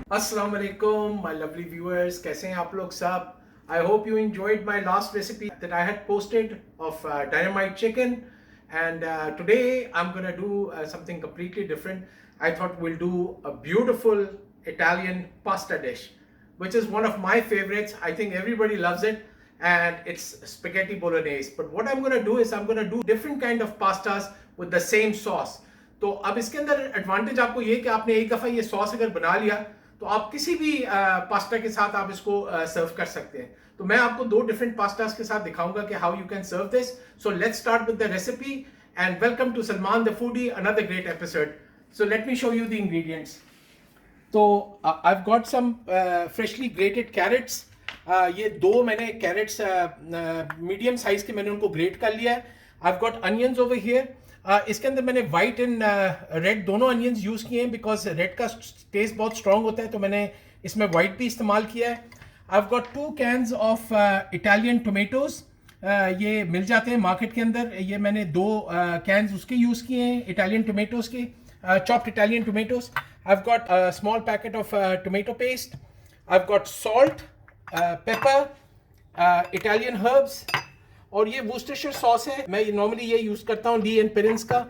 अस्सलाम वालेकुम my lovely viewers, कैसे हैं आप लोग सब? I hope you enjoyed my last recipe that I had posted of dynamite chicken, and today I'm gonna do something completely different. I thought we'll do a beautiful Italian pasta dish, which is one of my favorites. I think everybody loves it, and it's spaghetti bolognese. But what I'm gonna do is I'm gonna do different kind of pastas with the same sauce. तो अब इसके अंदर advantage आपको ये कि आपने एक दफ़ा ये सॉस अगर बना लिया तो आप किसी भी पास्ता के साथ आप इसको सर्व कर सकते हैं। तो मैं आपको दो डिफरेंट पास्तास के साथ दिखाऊंगा कि how you can serve this. So let's start with the recipe and welcome to Salman the foodie, another great episode. So let me show you the ingredients. तो I have got some freshly grated carrots. ये दो मैंने crates medium size के मैंने उनको great कर लिया है। आई have got onions over here. इसके अंदर मैंने वाइट एंड रेड दोनों अनियंस यूज़ किए हैं बिकॉज रेड का टेस्ट बहुत स्ट्रॉन्ग होता है, तो मैंने इसमें वाइट भी इस्तेमाल किया है। आई have got 2 cans of Italian tomatoes. ये मिल जाते हैं मार्केट के अंदर। ये मैंने 2 कैन्स उसके यूज़ किए हैं, इटालियन टोमेटोज़ के, chopped Italian tomatoes. I have got a small packet of tomato paste. I have got salt, paper, Italian herbs, और ये वुस्टेरशायर सॉस है। मैं नॉर्मली ये यूज़ करता हूँ ली एंड पेरेंट्स का।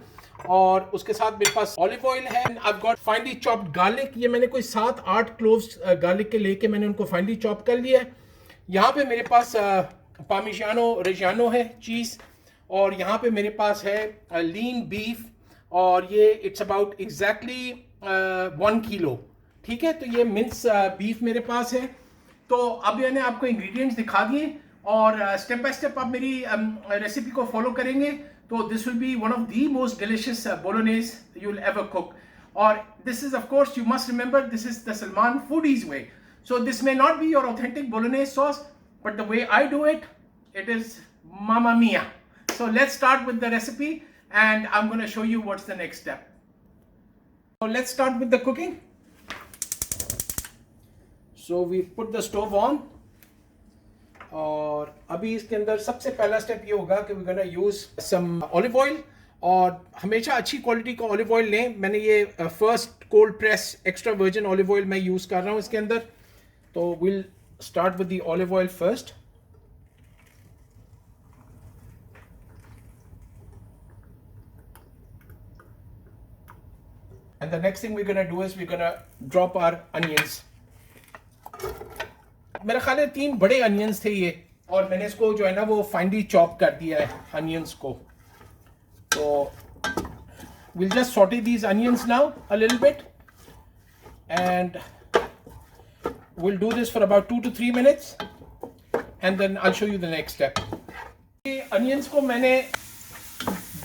और उसके साथ मेरे पास ऑलिव ऑयल है। आई have got finally chopped garlic. ये मैंने कोई 7-8 क्लोव्स गार्लिक के लेके मैंने उनको फाइनली चॉप कर लिया है। यहाँ पे मेरे पास पामिजानो रेजानो है, चीज़, और यहाँ पे मेरे पास है लीन बीफ, और ये इट्स अबाउट एग्जैक्टली 1 किलो। ठीक है, तो ये मिन्स बीफ मेरे पास है। तो अब मैंने आपको इंग्रेडिएंट्स दिखा दिए और स्टेप बाय स्टेप आप मेरी रेसिपी को फॉलो करेंगे तो this will be one of the most delicious bolognese you will ever cook. और this is of course, you must remember, this is the Salman foodie's way. So this may not be your authentic bolognese sauce, but the way I do it, it is mamma mia. So let's start with the recipe and I'm going to show you what's the next step. So let's start with the cooking. So we put the stove on, और अभी इसके अंदर सबसे पहला step ये होगा कि we gonna use some olive oil, और हमेशा अच्छी क्वालिटी का ऑलिव ऑयल लें। मैंने ये first cold press extra virgin olive oil मैं यूज़ कर रहा हूँ इसके अंदर। तो will start with the olive oil first. And the next thing we're gonna do is we're gonna drop our onions. मेरा ख्याल है 3 बड़े अनियंस थे ये, और मैंने इसको जो है ना वो फाइनली चॉप कर दिया है अनियंस को। तो we'll just saute these onions now a little bit and we'll do this for about 2 to 3 minutes and then I'll show you the next step. ये अनियंस को मैंने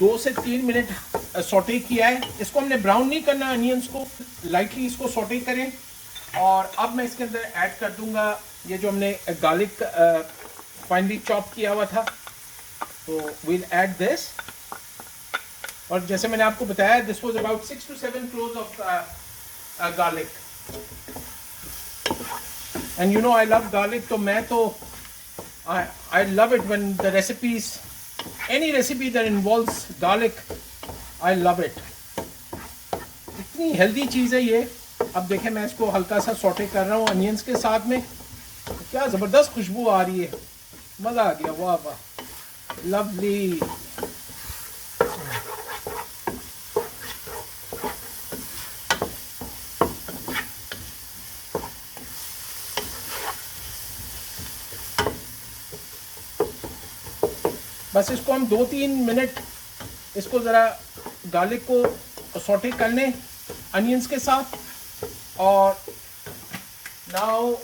2 से 3 मिनट सॉटे किया है। इसको हमने ब्राउन नहीं करना, अनियंस को लाइटली इसको सॉटे करें। और अब मैं इसके अंदर ऐड कर दूंगा ये जो हमने गार्लिक फाइनली चॉप किया हुआ था। तो वील ऐड दिस, और जैसे मैंने आपको बताया this was about 6 to 7 cloves of garlic, and you know I love garlic. तो मैं तो I love it when the recipes, any recipe that involves garlic, I love it. इतनी हेल्दी चीज़ है ये। अब देखें, मैं इसको हल्का सा सॉटे कर रहा हूँ अनियंस के साथ में। क्या ज़बरदस्त खुशबू आ रही है, मज़ा आ गया, वाह वाह, लवली। बस इसको हम 2-3 मिनट इसको ज़रा गार्लिक को सॉटे कर लें अनियंस के साथ। और now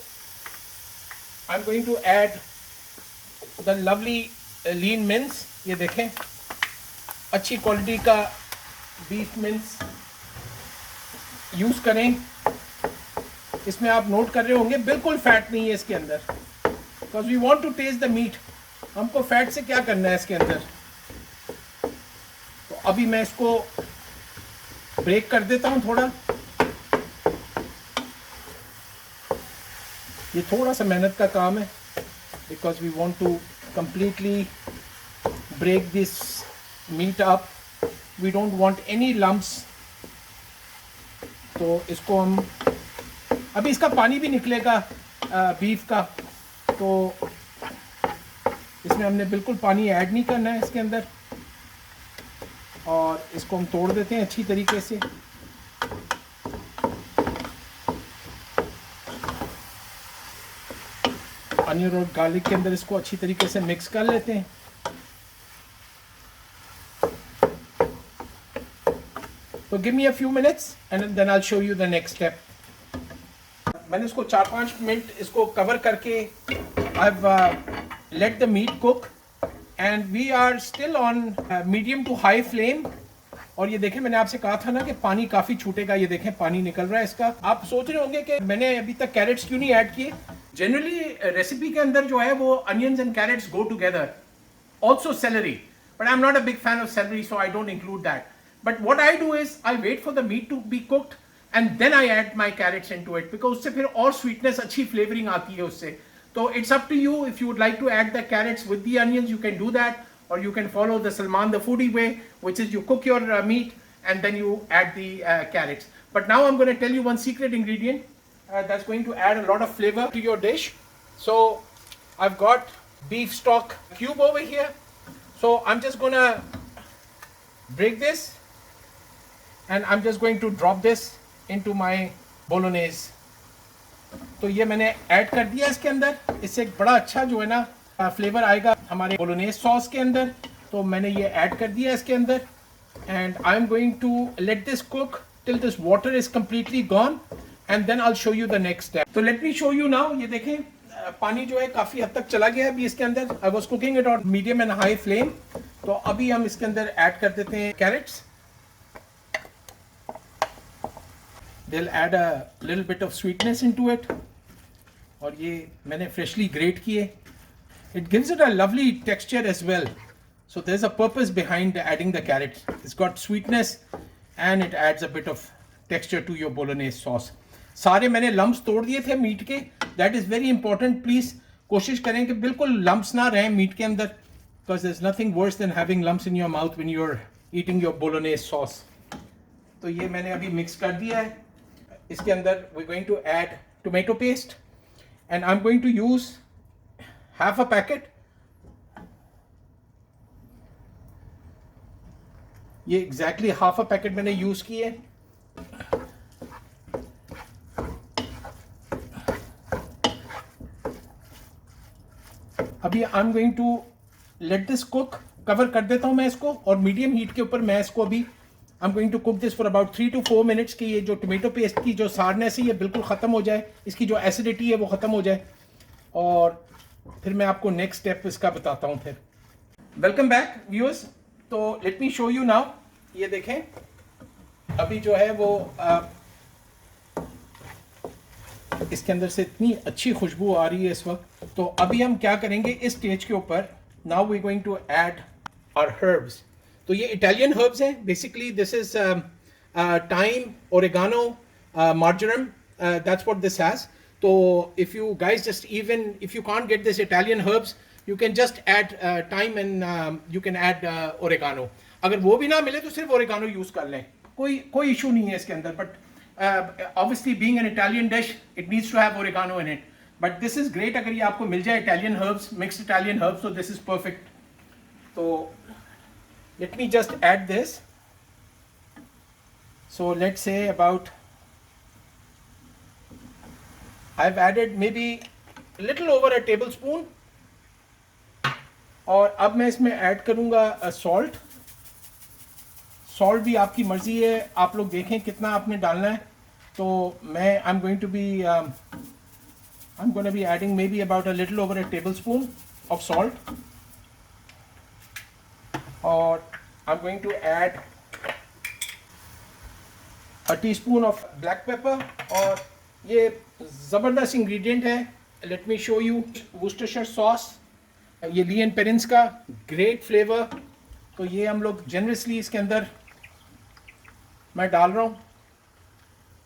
I am going to add the lovely lean mince. ये देखें, अच्छी क्वालिटी का बीफ मिन्स यूज़ करें। इसमें आप नोट कर रहे होंगे बिल्कुल फैट नहीं है इसके अंदर, because we want to taste the meat. हमको फैट से क्या करना है इसके अंदर। तो अभी मैं इसको ब्रेक कर देता हूँ थोड़ा। ये थोड़ा सा मेहनत का काम है because we want to completely break this meat up. We don't want any lumps. तो इसको हम अभी इसका पानी भी निकलेगा बीफ का, तो इसमें हमने बिल्कुल पानी ऐड नहीं करना है इसके अंदर। और इसको हम तोड़ देते हैं अच्छी तरीके से। अनियन और गार्लिक के अंदर इसको अच्छी तरीके से मिक्स कर लेते हैं। तो give me a few minutes and then I will show you the next step. मैंने इसको 4-5 मिनट इसको कवर करके I have let the meat cook and we are still on medium to high flame. और ये देखें, मैंने आपसे कहा था ना कि पानी काफ़ी छूटेगा। ये देखें पानी निकल रहा है इसका। आप सोच रहे होंगे कि मैंने अभी तक कैरेट्स क्यों नहीं ऐड किए। जनरली रेसिपी के अंदर जो है वो onions and carrots go together, also celery, but I am not a big fan of celery, so I don't include that. But what I do is I wait for the meat to be cooked and then I add my carrots into it, because उससे फिर और sweetness, अच्छी flavouring आती है उससे। तो it's up to you, if you would like to add the carrots with the onions you can do that, or you can follow the Salman the Foodie way, which is you cook your meat and then you add the carrots. But now I'm going to tell you one secret ingredient that's going to add a lot of flavor to your dish. So I've got beef stock cube over here. So I'm just going to break this and I'm just going to drop this into my bolognese. तो ये मैंने add कर दिया इसके अंदर। इससे एक बड़ा अच्छा जो है ना फ्लेवर आएगा हमारे बोलोनेज सॉस के अंदर। तो मैंने ये ऐड कर दिया इसके अंदर and I am going to let this cook till this water is completely gone and then I will show you the next step. तो let me show you now. ये देखें पानी जो है काफ़ी हद तक चला गया है अभी इसके अंदर। I was cooking it on medium and high flame. तो अभी हम इसके अंदर ऐड कर देते हैं crates. They'll add a little bit of sweetness into it. और ये मैंने freshly grate किए। It gives it a lovely texture as well. So there's a purpose behind adding the carrots. It's got sweetness and it adds a bit of texture to your bolognese sauce. सारे मैंने lumps तोड़ दिए थे meet के। That is very important. Please कोशिश करें कि बिल्कुल lumps ना रहें मीट के अंदर, because there's nothing worse than having lumps in your mouth when you're eating your bolognese sauce. तो ये मैंने अभी मिक्स कर दिया है। इसके अंदर we're going to add tomato paste and I'm going to use half a packet. ये exactly half a packet मैंने यूज किए। अभी I'm going to let this cook, cover कर देता हूं मैं इसको और मीडियम हीट के ऊपर मैं इसको अभी I'm going to cook this for about 3 to 4 minutes कि ये जो टोमेटो पेस्ट की जो सारनेस है ये बिल्कुल ख़त्म हो जाए, इसकी जो एसिडिटी है वो ख़त्म हो जाए और फिर मैं आपको नेक्स्ट स्टेप इसका बताता हूँ फिर। Welcome back viewers. तो let me show you now. ये देखें अभी जो है वो इसके अंदर से इतनी अच्छी खुशबू आ रही है इस वक्त। तो अभी हम क्या करेंगे इस स्टेज के ऊपर, now we going to add our herbs. तो ये इटालियन हर्ब्स हैं basically. This is thyme, oregano, marjoram, that's what this has. So if you guys just, even if you can't get this Italian herbs, you can just add thyme and you can add oregano. अगर वो भी ना मिले तो सिर्फ oregano use कर लें, कोई इशू नहीं है इसके अंदर। But obviously being an Italian dish, it needs to have oregano in it. But this is great अगर ये आपको मिल जाए Italian herbs, mixed Italian herbs, so this is perfect. So let me just add this. So let's say about I've added maybe a little over a tablespoon. और अब मैं इसमें add करूँगा salt. Salt भी आपकी मर्ज़ी है, आप लोग देखें कितना आपने डालना है। तो मैं I'm going to be adding maybe about a little over a tablespoon of salt. और I'm going to add a teaspoon of black pepper. और ये ज़बरदस्त इंग्रेडिएंट है। Late me show you Worcestershire sauce, ये ली एंड पेरेंट्स का, great flavour. तो ये हम लोग जनरसली इसके अंदर मैं डाल रहा हूँ।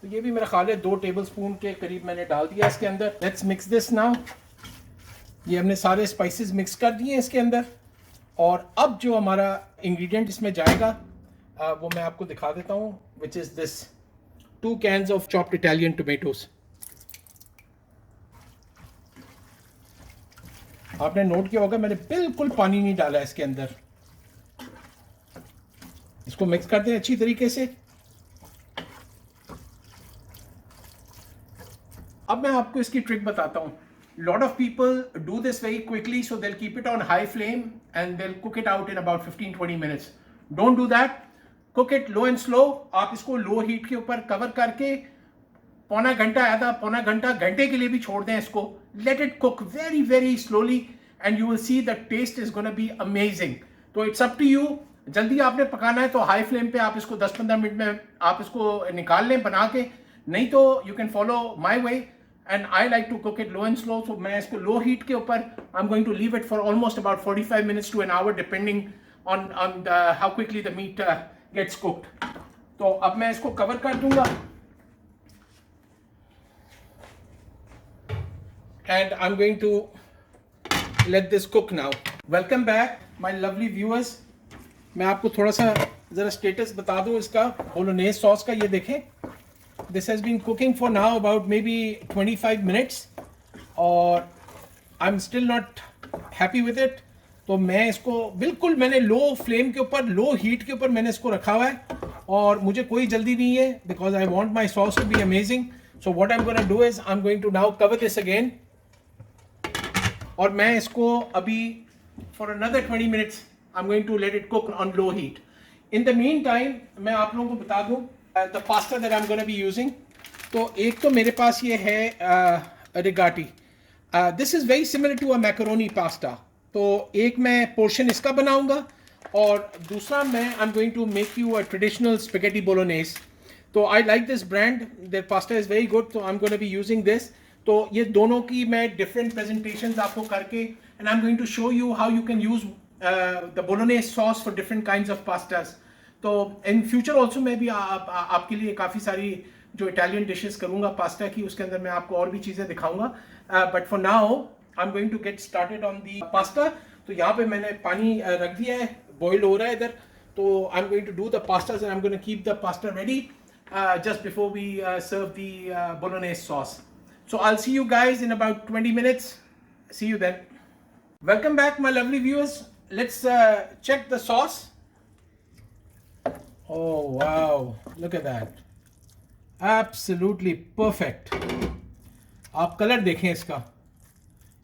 तो ये भी मेरा ख्याल है 2 टेबलस्पून के करीब मैंने डाल दिया इसके अंदर। Let's mix this now. ये हमने सारे स्पाइसेस मिक्स कर दिए इसके अंदर और अब जो हमारा इंग्रेडिएंट इसमें जाएगा वो मैं आपको दिखा देता हूँ, which is this 2 cans of chopped Italian tomatoes. आपने नोट किया होगा मैंने बिल्कुल पानी नहीं डाला इसके अंदर। इसको मिक्स करते हैं अच्छी तरीके से। अब मैं आपको इसकी ट्रिक बताता हूँ। Lot of people do this very quickly, so they'll keep it on high flame and they'll cook it out in about 15-20 minutes. Don't do that. Cook it low and slow. आप इसको low heat के ऊपर cover करके पौना घंटा, आधा पौना घंटा, घंटे के लिए भी छोड़ दें इसको। Let it cook very very slowly and you will see the taste is going to be amazing. तो it's up to you. जल्दी आपने पकाना है तो हाई फ्लेम पे आप इसको 10-15 मिनट में आप इसको निकाल लें बना के, नहीं तो you can follow my way. And I like to cook it low and slow, so मैं इसको low heat के ऊपर I'm going to leave it for almost about 45 minutes to an hour depending on how quickly the meat gets cooked. तो अब मैं इसको cover कर दूंगा and I'm going to let this cook now. Welcome back my lovely viewers. मैं आपको थोड़ा सा ज़रा स्टेटस बता दूं इसका बोलोनेज सॉस का। ये देखें, this has been cooking for now about maybe 25 minutes और I'm still not happy with it. तो मैं इसको बिल्कुल मैंने लो फ्लेम के ऊपर, लो हीट के ऊपर मैंने इसको रखा हुआ है और मुझे कोई जल्दी नहीं है because I want my sauce to be amazing. So what I'm going to do is I'm going to now cover this again और मैं इसको अभी for another 20 minutes I'm going to let it cook on low heat. In the meantime मैं आप लोगों को बता दूं the pasta that I'm going to be using. तो एक तो मेरे पास ये है रिगाटी. This is very similar to a macaroni pasta. तो एक मैं पोर्शन इसका बनाऊंगा और दूसरा मैं I'm going to make you a traditional spaghetti bolognese. तो I like this brand. Their pasta is very good. So I'm going to be using this. तो ये दोनों की मैं different presentations आपको करके and I'm going to show you how you can use the bolognese sauce for different kinds of pastas. तो in future also मैं भी आपके लिए काफ़ी सारी जो इटालियन डिशेस करूँगा पास्ता की, उसके अंदर मैं आपको और भी चीज़ें दिखाऊंगा। But for now I am going to get started on the pasta. तो यहाँ पे मैंने पानी रख दिया है, बॉईल हो रहा है इधर। तो I am going to do the pastas and I am going to keep the pasta ready just before we serve the bolognese sauce. So I'll see you guys in about 20 minutes. See you then. Welcome back my lovely viewers. Let's check the sauce. Oh wow, look at that. Absolutely perfect. आप colour देखें इसका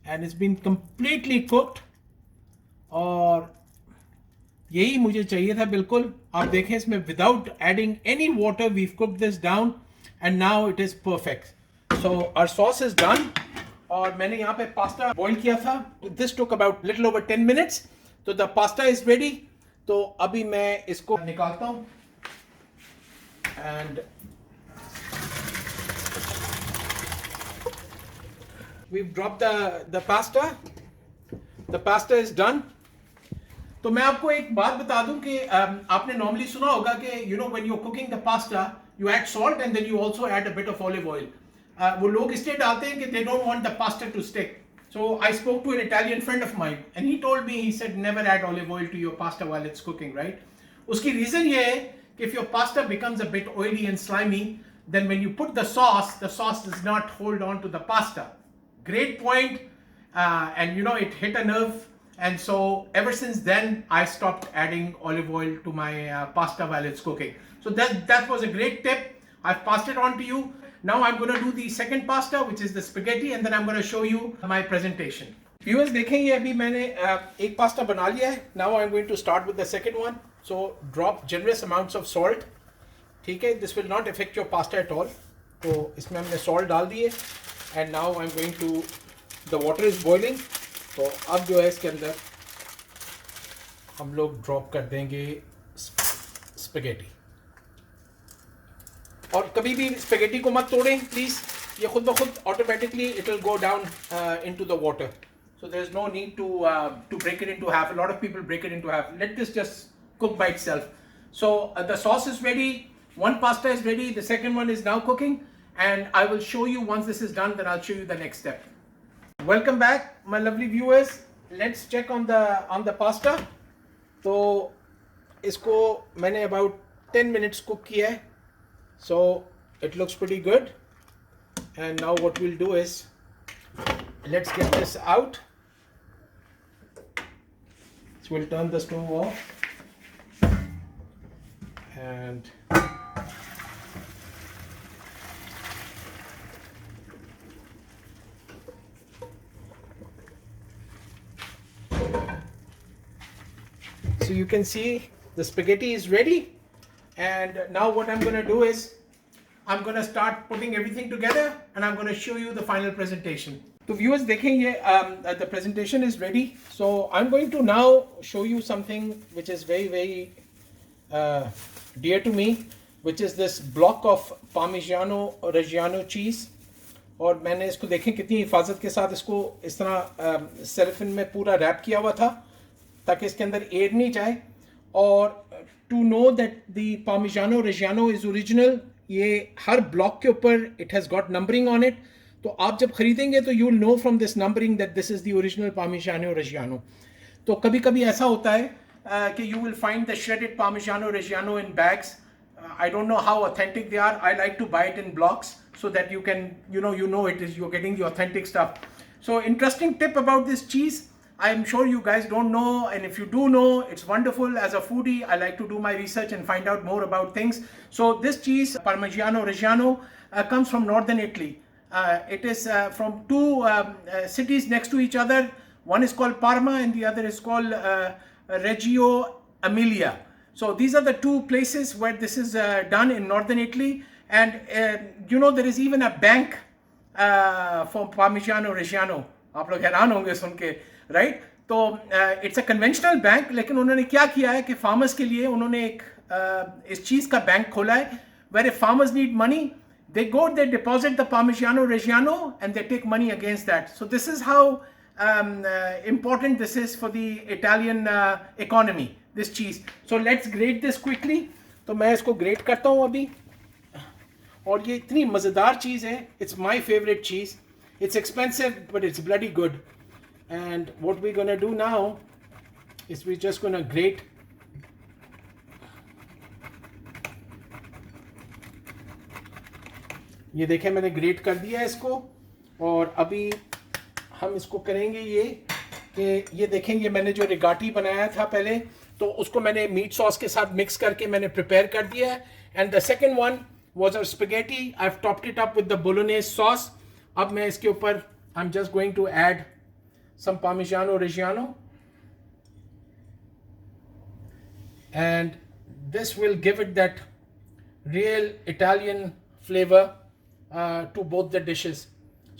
and it's been completely cooked और यही मुझे चाहिए था बिल्कुल। आप देखें इसमें without adding any water we've cooked this down and now it is perfect. So our sauce is done और मैंने यहाँ पे पास्ता बॉईल किया था. This took about little over 10 minutes. तो the pasta is ready. तो अभी मैं इसको निकालता हूँ and we've dropped the pasta. The pasta is done. तो मैं आपको एक बात बता दूं कि आपने नॉर्मली सुना होगा कि you know when you're cooking the pasta you add salt and then you also add a bit of olive oil. वो लोग इसलिए डालते हैं कि they don't want the pasta to stick. So I spoke to an Italian friend of mine and he told me, he said never add olive oil to your pasta while it's cooking, right? उसकी reason ये है if your pasta becomes a bit oily and slimy, then when you put the sauce does not hold on to the pasta. Great point. And you know, it hit a nerve. And so ever since then, I stopped adding olive oil to my pasta while it's cooking. So that was a great tip. I've passed it on to you. Now I'm going to do the second pasta, which is the spaghetti, and then I'm going to show you my presentation. Viewers, देखें ये अभी मैंने एक pasta बना लिया है. Now I'm going to start with the second one. So drop generous amounts of salt. ठीक है, this will not affect your pasta at all. तो इसमें हमने salt डाल दिए. And now I'm going to, the water is boiling. तो अब जो है इसके अंदर हम लोग ड्रॉप कर देंगे स्पेगेटी. और कभी भी स्पेगेटी को मत तोड़ें प्लीज़. ये खुद ब खुद automatically it will go down into the water. So there is no need to break it into half. A lot of people break it into half. Let this just cook by itself. So the sauce is ready. One pasta is ready. The second one is now cooking, and I will show you once this is done. Then I'll show you the next step. Welcome back, my lovely viewers. Let's check on the pasta. तो इसको मैंने about 10 minutes cook किया है. So it looks pretty good. And now what we'll do is let's get this out. So we'll turn the stove off and so you can see the spaghetti is ready. And now what I'm going to do is I'm going to start putting everything together and I'm going to show you the final presentation. So viewers, dekhiye, the presentation is ready. So I'm going to now show you something which is very, very dear to me, which is this block of Parmigiano Reggiano cheese. और मैंने इसको देखें कितनी हिफाजत के साथ इसको इस तरह सेलोफेन में पूरा रैप किया हुआ था ताकि इसके अंदर एयर नहीं जाए. और to know that the Parmigiano Reggiano is original, ये हर ब्लॉक के ऊपर it has got numbering on it. तो आप जब खरीदेंगे तो you will know from this numbering that this is the original Parmigiano Reggiano. तो कभी कभी ऐसा होता है कि you will find the shredded Parmigiano Reggiano in bags. I don't know how authentic they are. I like to buy it in blocks so that you can, you know it is, you're getting the authentic stuff. So interesting tip about this cheese. I'm sure you guys don't know, and if you do know, it's wonderful. As a foodie, I like to do my research and find out more about things. So this cheese, Parmigiano Reggiano, comes from northern Italy. It is from two cities next to each other. One is called Parma and the other is called Reggio Emilia. So these are the two places where this is done in northern Italy. And there is even a bank for Parmigiano Reggiano. आप लोग हैरान होंगे सुन के, right? तो it's a conventional bank, लेकिन उन्होंने क्या किया है कि फार्मर्स के लिए उन्होंने एक इस चीज़ का बैंक खोला है. Where if farmers need money, they go, they deposit the Parmigiano Reggiano and they take money against that. So this is how important this is for the Italian economy, this cheese. So let's grate this quickly. तो मैं इसको great करता हूँ अभी. और ये इतनी मज़ेदार चीज़ है. It's my favorite cheese. It's expensive but it's bloody good. And what we're gonna do now is we're just gonna grate. ये देखें मैंने ग्रेट कर दिया है इसको. और अभी हम इसको करेंगे ये कि ये देखें, ये मैंने जो रिगाटी बनाया था पहले, तो उसको मैंने मीट सॉस के साथ मिक्स करके मैंने प्रिपेयर कर दिया है. And the second one was a spaghetti. I have topped it up with the bolognese sauce. अब मैं इसके ऊपर I am just going to add some Parmigiano Reggiano, and this will give it that real Italian flavor to both the dishes.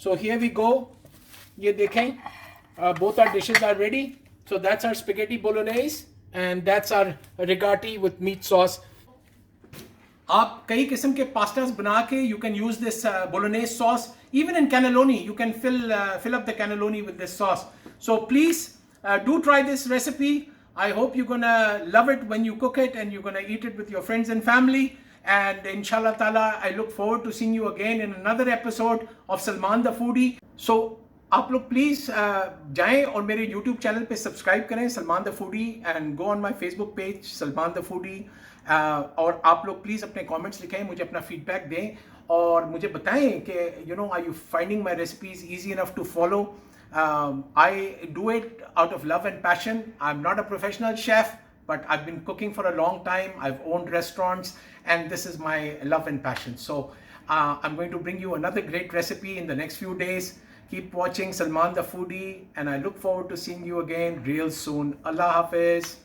So here we go. ये देखें, both our dishes are ready. So that's our spaghetti bolognese and that's our rigatoni with meat sauce. आप कई किस्म के pastas बना के you can use this bolognese sauce. Even in cannelloni, you can fill up the cannelloni with this sauce. So please do try this recipe. I hope you're gonna love it when you cook it and you're gonna eat it with your friends and family. And inshallah ta'ala, I look forward to seeing you again in another episode of Salman the Foodie. So आप लोग please जाएं और मेरे YouTube channel पे subscribe करें, Salman the foodie, and go on my Facebook page Salman the foodie. और आप लोग प्लीज़ अपने कमेंट्स लिखें, मुझे अपना फीडबैक दें और मुझे बताएं कि are you finding my recipes easy enough to follow. I do it out of love and passion. I'm not a professional chef, but I've been cooking for a long time. I've owned restaurants and this is my love and passion. So I'm going to bring you another great recipe in the next few days. Keep watching Salman the Foodie and I look forward to seeing you again real soon. Allah Hafiz.